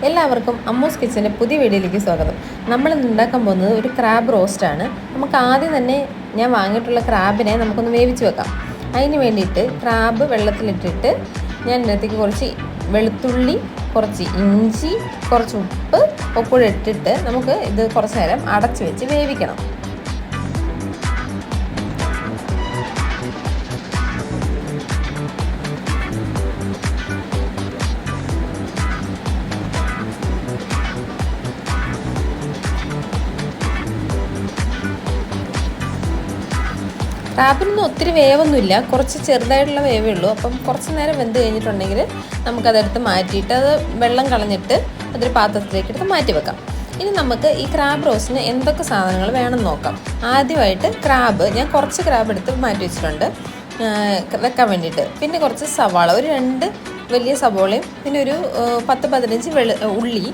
എല്ലാവർക്കും അമ്മൂസ് കിച്ചൻ്റെ പുതിയ വീഡിയോയിലേക്ക് സ്വാഗതം. നമ്മളിന്ന് ഉണ്ടാക്കാൻ പോകുന്നത് ഒരു ക്രാബ് റോസ്റ്റാണ്. നമുക്ക് ആദ്യം തന്നെ ഞാൻ വാങ്ങിയിട്ടുള്ള ക്രാബിനെ നമുക്കൊന്ന് വേവിച്ച് വെക്കാം. അതിന് വേണ്ടിയിട്ട് ക്രാബ് വെള്ളത്തിലിട്ടിട്ട് ഞാൻ ഇതിനകത്തേക്ക് കുറച്ച് വെളുത്തുള്ളി, കുറച്ച് ഇഞ്ചി, കുറച്ച് ഉപ്പ് ഒക്കെ ഇട്ടിട്ട് നമുക്ക് ഇത് കുറച്ച് നേരം അടച്ച് വെച്ച് വേവിക്കണം. ക്രാബിനൊന്നും ഒത്തിരി വേവൊന്നുമില്ല, കുറച്ച് ചെറുതായിട്ടുള്ള വേവേ ഉള്ളൂ. അപ്പം കുറച്ച് നേരം വെന്ത് കഴിഞ്ഞിട്ടുണ്ടെങ്കിൽ നമുക്കതെടുത്ത് മാറ്റിയിട്ട് അത് വെള്ളം കളഞ്ഞിട്ട് അതൊരു പാത്രത്തിലേക്ക് എടുത്ത് മാറ്റി വെക്കാം. ഇനി നമുക്ക് ഈ ക്രാബ് റോസ്റ്റിന് എന്തൊക്കെ സാധനങ്ങൾ വേണമെന്ന് നോക്കാം. ആദ്യമായിട്ട് ക്രാബ് ഞാൻ കുറച്ച് ക്രാബ് എടുത്ത് മാറ്റി വെച്ചിട്ടുണ്ട് വെക്കാൻ വേണ്ടിയിട്ട്. പിന്നെ കുറച്ച് സവാള, ഒരു 2 വലിയ സവാളയും, പിന്നെ ഒരു 10-15 ഉള്ളി,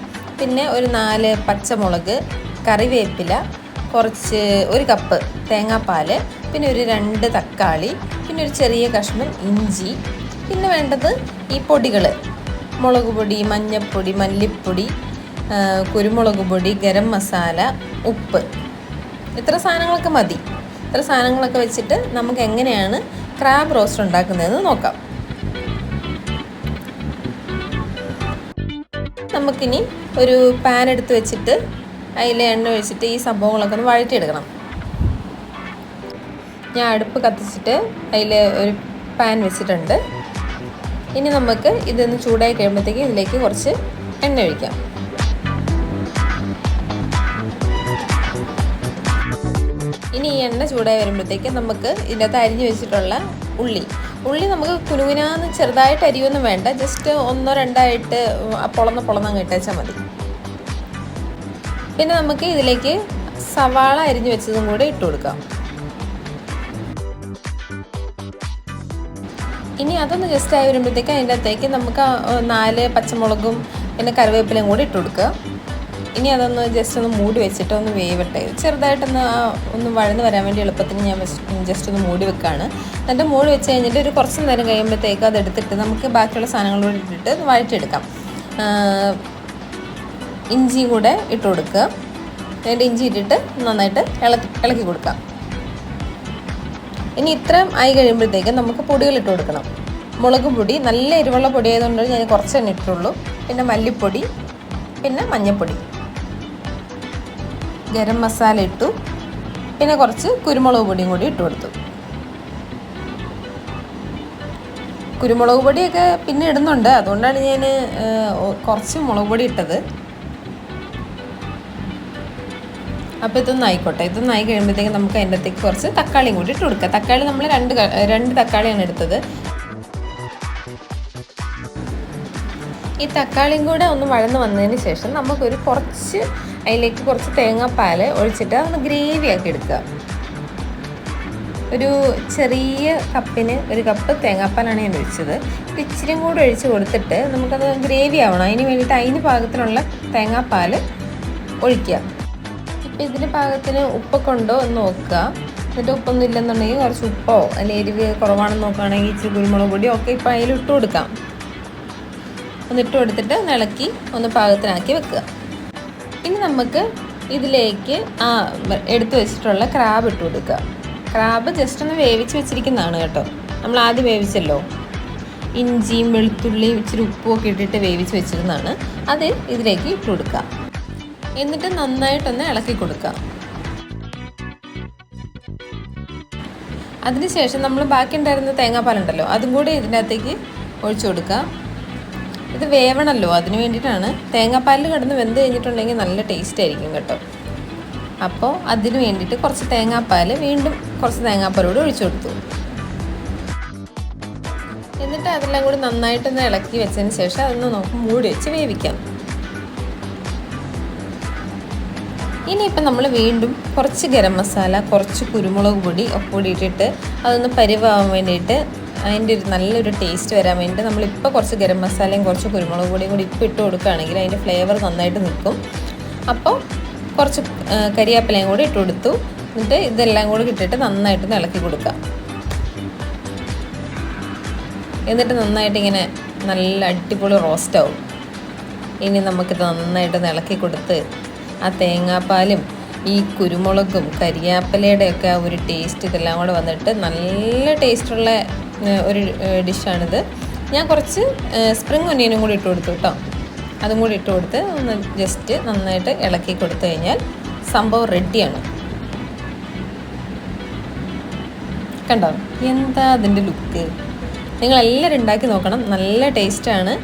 പിന്നെ ഒരു 4 പച്ചമുളക്, കറിവേപ്പില, ഒരു കപ്പ് തേങ്ങാപ്പാൽ, പിന്നെ ഒരു 2 തക്കാളി, പിന്നെ ഒരു ചെറിയ കഷ്ണം ഇഞ്ചി. പിന്നെ വേണ്ടത് ഈ പൊടികൾ: മുളക് പൊടി, മഞ്ഞൾപ്പൊടി, മല്ലിപ്പൊടി, കുരുമുളക് പൊടി, ഗരം മസാല, ഉപ്പ്. ഇത്ര സാധനങ്ങളൊക്കെ മതി. ഇത്ര സാധനങ്ങളൊക്കെ വെച്ചിട്ട് നമുക്ക് എങ്ങനെയാണ് ക്രാബ് റോസ്റ്റ് ഉണ്ടാക്കുന്നതെന്ന് നോക്കാം. നമുക്കിനി ഒരു പാൻ എടുത്ത് വെച്ചിട്ട് അതിൽ എണ്ണ ഒഴിച്ചിട്ട് ഈ സംഭവങ്ങളൊക്കെ ഒന്ന് വഴറ്റിയെടുക്കണം. ഞാൻ അടുപ്പ് കത്തിച്ചിട്ട് അതിൽ ഒരു പാൻ വെച്ചിട്ടുണ്ട്. ഇനി നമുക്ക് ഇതൊന്ന് ചൂടായി കഴിയുമ്പോഴത്തേക്ക് ഇതിലേക്ക് കുറച്ച് എണ്ണ ഒഴിക്കാം. ഇനി ഈ എണ്ണ ചൂടായി വരുമ്പോഴത്തേക്ക് നമുക്ക് ഇതിനകത്ത് അരിഞ്ഞു വെച്ചിട്ടുള്ള ഉള്ളി നമുക്ക് കുനുകുനാന്ന് ചെറുതായിട്ട് അരിയൊന്നും വേണ്ട, ജസ്റ്റ് 1-2 ആയിട്ട് പൊളന്നങ്ങ് ഇട്ടേച്ചാൽ മതി. പിന്നെ നമുക്ക് ഇതിലേക്ക് സവാള അരിഞ്ഞു വെച്ചതും കൂടെ ഇട്ട് കൊടുക്കാം. ഇനി അതൊന്ന് ജസ്റ്റ് ആയി വരുമ്പോഴത്തേക്ക് അതിൻ്റെ അകത്തേക്ക് നമുക്ക് 4 പച്ചമുളകും പിന്നെ കറിവേപ്പിലയും കൂടി ഇട്ട് കൊടുക്കുക. ഇനി അതൊന്ന് ജസ്റ്റ് ഒന്ന് മൂടി വെച്ചിട്ട് ഒന്ന് വേവട്ടെ. ഒന്ന് വഴന്ന് വരാൻ വേണ്ടി എളുപ്പത്തിന് ഞാൻ ജസ്റ്റ് ഒന്ന് മൂടി വെക്കുകയാണ്. എന്നിട്ട് മൂടി വെച്ച് കഴിഞ്ഞിട്ട് ഒരു കുറച്ച് നേരം കഴിയുമ്പോഴത്തേക്ക് അതെടുത്തിട്ട് നമുക്ക് ബാക്കിയുള്ള സാധനങ്ങളോട് ഇട്ടിട്ട് വഴറ്റിയെടുക്കാം. ഇഞ്ചിയും കൂടെ ഇട്ട് കൊടുക്കുക. അതിൻ്റെ ഇഞ്ചി ഇട്ടിട്ട് നന്നായിട്ട് ഇളക്കി കൊടുക്കാം. ഇനി ഇത്രയും ആയി കഴിയുമ്പോഴത്തേക്ക് നമുക്ക് പൊടികൾ ഇട്ട് കൊടുക്കണം. മുളക് പൊടി, നല്ല എരിവുള്ള പൊടി ആയതുകൊണ്ട് ഞാൻ കുറച്ച് തന്നെ ഇട്ടുള്ളൂ. പിന്നെ മല്ലിപ്പൊടി, പിന്നെ മഞ്ഞൾപ്പൊടി, ഗരം മസാല ഇട്ടു. പിന്നെ കുറച്ച് കുരുമുളക് പൊടിയും കൂടി ഇട്ട് കൊടുത്തു. കുരുമുളക് പൊടിയൊക്കെ പിന്നെ ഇടുന്നുണ്ട്, അതുകൊണ്ടാണ് ഞാൻ കുറച്ച് മുളക് പൊടി ഇട്ടത്. അപ്പോൾ ഇതൊന്നായി കഴിയുമ്പോഴത്തേക്ക് നമുക്ക് അതിൻ്റെ അകത്തേക്ക് കുറച്ച് തക്കാളിയും കൂടി ഇട്ട് കൊടുക്കുക. തക്കാളി നമ്മൾ 2 തക്കാളിയാണ് എടുത്തത്. ഈ തക്കാളിയും കൂടെ ഒന്ന് വഴന്ന് വന്നതിന് ശേഷം നമുക്കൊരു അതിലേക്ക് കുറച്ച് തേങ്ങാപ്പാൽ ഒഴിച്ചിട്ട് അതൊന്ന് ഗ്രേവി ആക്കി എടുക്കുക. ഒരു ചെറിയ കപ്പിന് 1 കപ്പ് തേങ്ങാപ്പാലാണ് ഞാൻ ഒഴിച്ചത്. ഇച്ചിരിയും കൂടെ ഒഴിച്ച് കൊടുത്തിട്ട് നമുക്കത് ഗ്രേവി ആവണം. അതിന് വേണ്ടിയിട്ട് അതിന് പാകത്തിനുള്ള തേങ്ങാപ്പാൽ ഒഴിക്കുക. ഇപ്പോൾ ഇതിന് പാകത്തിന് ഉപ്പൊക്കെ ഉണ്ടോ എന്ന് നോക്കുക. എന്നിട്ട് ഉപ്പൊന്നും ഇല്ലെന്നുണ്ടെങ്കിൽ കുറച്ച് ഉപ്പോ അല്ലെങ്കിൽ എരിവ് കുറവാണെന്ന് നോക്കുകയാണെങ്കിൽ ഇച്ചിരി കുരുമുളക് പൊടിയോ ഒക്കെ ഇപ്പോൾ അതിൽ ഇട്ട് കൊടുക്കാം. ഒന്നിട്ട് കൊടുത്തിട്ട് ഇളക്കി ഒന്ന് പാകത്തിനാക്കി വെക്കുക. ഇനി നമുക്ക് ഇതിലേക്ക് എടുത്തു വെച്ചിട്ടുള്ള ക്രാബ് ഇട്ട് കൊടുക്കുക. ക്രാബ് ജസ്റ്റ് ഒന്ന് വേവിച്ച് വെച്ചിരിക്കുന്നതാണ് കേട്ടോ. നമ്മൾ ആദ്യം വേവിച്ചല്ലോ, ഇഞ്ചിയും വെളുത്തുള്ളിയും ഇച്ചിരി ഉപ്പും ഒക്കെ ഇട്ടിട്ട് വേവിച്ച് വെച്ചിരുന്നതാണ്. അത് ഇതിലേക്ക് ഇട്ട് കൊടുക്കുക. എന്നിട്ട് നന്നായിട്ടൊന്ന് ഇളക്കി കൊടുക്കുക. അതിനുശേഷം നമ്മൾ ബാക്കി ഉണ്ടായിരുന്ന തേങ്ങാപ്പാലുണ്ടല്ലോ, അതും കൂടി ഇതിനകത്തേക്ക് ഒഴിച്ചു കൊടുക്കുക. ഇത് വേവണമല്ലോ, അതിന് വേണ്ടിയിട്ടാണ്. തേങ്ങാപ്പാലിൽ കിടന്ന് വെന്ത് കഴിഞ്ഞിട്ടുണ്ടെങ്കിൽ നല്ല ടേസ്റ്റ് ആയിരിക്കും കേട്ടോ. അപ്പോൾ അതിന് വേണ്ടിയിട്ട് കുറച്ച് തേങ്ങാപ്പാൽ, വീണ്ടും കുറച്ച് തേങ്ങാപ്പാലോട് ഒഴിച്ചു കൊടുത്തു. എന്നിട്ട് അതെല്ലാം കൂടി നന്നായിട്ടൊന്ന് ഇളക്കി വെച്ചതിന് ശേഷം അതൊന്ന് നമുക്ക് മൂടി വെച്ച് വേവിക്കാം. ഇനിയിപ്പം നമ്മൾ വീണ്ടും കുറച്ച് ഗരം മസാല, കുറച്ച് കുരുമുളക് പൊടി ഒക്കെ കൂടി ഇട്ടിട്ട് അതൊന്ന് പരിവാകാൻ വേണ്ടിയിട്ട്, അതിൻ്റെ ഒരു നല്ലൊരു ടേസ്റ്റ് വരാൻ വേണ്ടിയിട്ട് നമ്മളിപ്പോൾ കുറച്ച് ഗരം മസാലയും കുറച്ച് കുരുമുളക് പൊടിയും കൂടി ഇപ്പോൾ ഇട്ട് കൊടുക്കുകയാണെങ്കിൽ അതിൻ്റെ ഫ്ലേവർ നന്നായിട്ട് നിൽക്കും. അപ്പോൾ കുറച്ച് കരിവേപ്പിലയും കൂടി ഇട്ട് കൊടുത്തു. എന്നിട്ട് ഇതെല്ലാം കൂടി ഇട്ടിട്ട് നന്നായിട്ട് ഇളക്കി കൊടുക്കുക. എന്നിട്ട് നന്നായിട്ട് ഇങ്ങനെ നല്ല അടിപൊളി റോസ്റ്റ് ആവും. ഇനി നമുക്കിത് നന്നായിട്ട് ഇളക്കി കൊടുത്ത് ആ തേങ്ങാപ്പാലും ഈ കുരുമുളകും കരിയാപ്പിലയുടെയൊക്കെ ആ ഒരു ടേസ്റ്റ് ഇതെല്ലാം കൂടെ വന്നിട്ട് നല്ല ടേസ്റ്റുള്ള ഒരു ഡിഷാണിത്. ഞാൻ കുറച്ച് സ്പ്രിംഗ് ഒനിയനും കൂടി ഇട്ട് കൊടുത്തു കേട്ടോ. അതും കൂടി ഇട്ട് കൊടുത്ത് ഒന്ന് ജസ്റ്റ് നന്നായിട്ട് ഇളക്കി കൊടുത്തു കഴിഞ്ഞാൽ സംഭവം റെഡിയാണ്. കണ്ടോ എന്താ അതിൻ്റെ ലുക്ക്? നിങ്ങളെല്ലാവരും ഉണ്ടാക്കി നോക്കണം, നല്ല ടേസ്റ്റാണ്.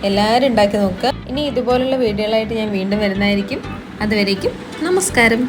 എല്ലാവരും ഉണ്ടാക്കി നോക്കുക. ഇനി ഇതുപോലുള്ള വീഡിയോകളായിട്ട് ഞാൻ വീണ്ടും വരുന്നതായിരിക്കും. അതുവരേക്കും നമസ്കാരം.